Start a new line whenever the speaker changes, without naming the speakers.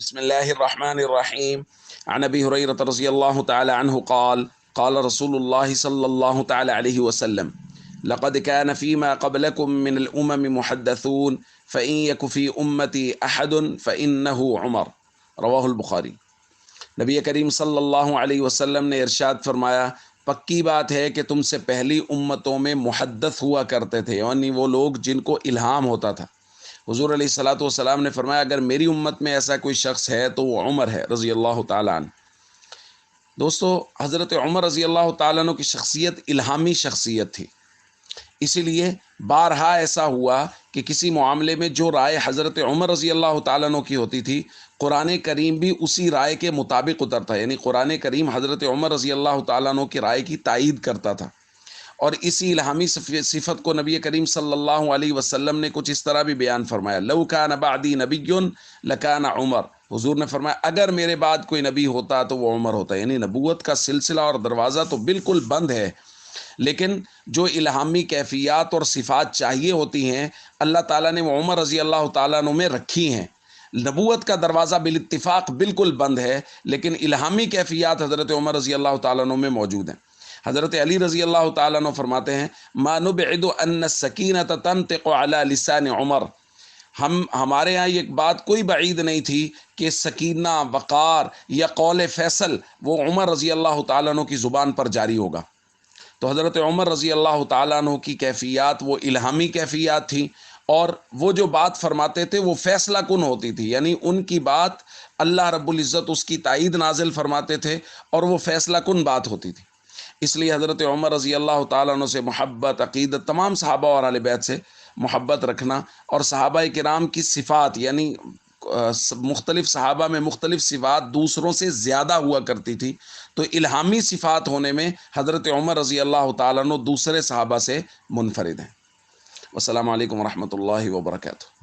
بسم الله الرحمن الرحيم. عن ابي هريره رضي الله تعالى عنه قال قال رسول الله صلى الله تعالى عليه وسلم: لقد كان فيما قبلكم من الامم محدثون فان يك في امتي احد فانه عمر. رواہ البخاری۔ نبی کریم صلی اللہ علیہ وسلم نے ارشاد فرمایا، پکی بات ہے کہ تم سے پہلی امتوں میں محدث ہوا کرتے تھے، یعنی وہ لوگ جن کو الہام ہوتا تھا۔ حضور علیہ الصلاۃ والسلام نے فرمایا، اگر میری امت میں ایسا کوئی شخص ہے تو وہ عمر ہے رضی اللہ تعالیٰ عنہ۔ دوستو، حضرت عمر رضی اللہ تعالیٰ عنہ کی شخصیت الہامی شخصیت تھی، اسی لیے بارہا ایسا ہوا کہ کسی معاملے میں جو رائے حضرت عمر رضی اللہ تعالیٰ عنہ کی ہوتی تھی، قرآن کریم بھی اسی رائے کے مطابق اترتا، یعنی قرآن کریم حضرت عمر رضی اللہ تعالیٰ عنہ کی رائے کی تائید کرتا تھا۔ اور اسی الہامی صفت کو نبی کریم صلی اللہ علیہ وسلم نے کچھ اس طرح بھی بیان فرمایا، لو کان بعدی نبی لکان عمر۔ حضور نے فرمایا، اگر میرے بعد کوئی نبی ہوتا تو وہ عمر ہوتا، یعنی نبوت کا سلسلہ اور دروازہ تو بالکل بند ہے، لیکن جو الہامی کیفیات اور صفات چاہیے ہوتی ہیں اللہ تعالیٰ نے وہ عمر رضی اللہ تعالیٰ عنہ میں رکھی ہیں۔ نبوت کا دروازہ بالاتفاق بالکل بند ہے، لیکن الہامی کیفیات حضرت عمر رضی اللہ تعالیٰ عنہ میں موجود ہیں۔ حضرت علی رضی اللہ تعالیٰ عنہ فرماتے ہیں، ما نبعد ان السکینۃ تنطق علی لسان عمر۔ ہمارے ہاں یہ بات کوئی بعید نہیں تھی کہ سکینہ، وقار یا قول فیصل وہ عمر رضی اللہ تعالیٰ عنہ کی زبان پر جاری ہوگا۔ تو حضرت عمر رضی اللہ تعالیٰ عنہ کی کیفیات وہ الہامی کیفیات تھیں، اور وہ جو بات فرماتے تھے وہ فیصلہ کن ہوتی تھی، یعنی ان کی بات اللہ رب العزت اس کی تائید نازل فرماتے تھے اور وہ فیصلہ کن بات ہوتی تھی۔ اس لیے حضرت عمر رضی اللہ تعالیٰ عنہ سے محبت، عقیدت، تمام صحابہ اور اہل بیت سے محبت رکھنا، اور صحابہ کرام کی صفات، یعنی مختلف صحابہ میں مختلف صفات دوسروں سے زیادہ ہوا کرتی تھی، تو الہامی صفات ہونے میں حضرت عمر رضی اللہ تعالیٰ عنہ دوسرے صحابہ سے منفرد ہیں۔ والسلام علیکم ورحمۃ اللہ وبرکاتہ۔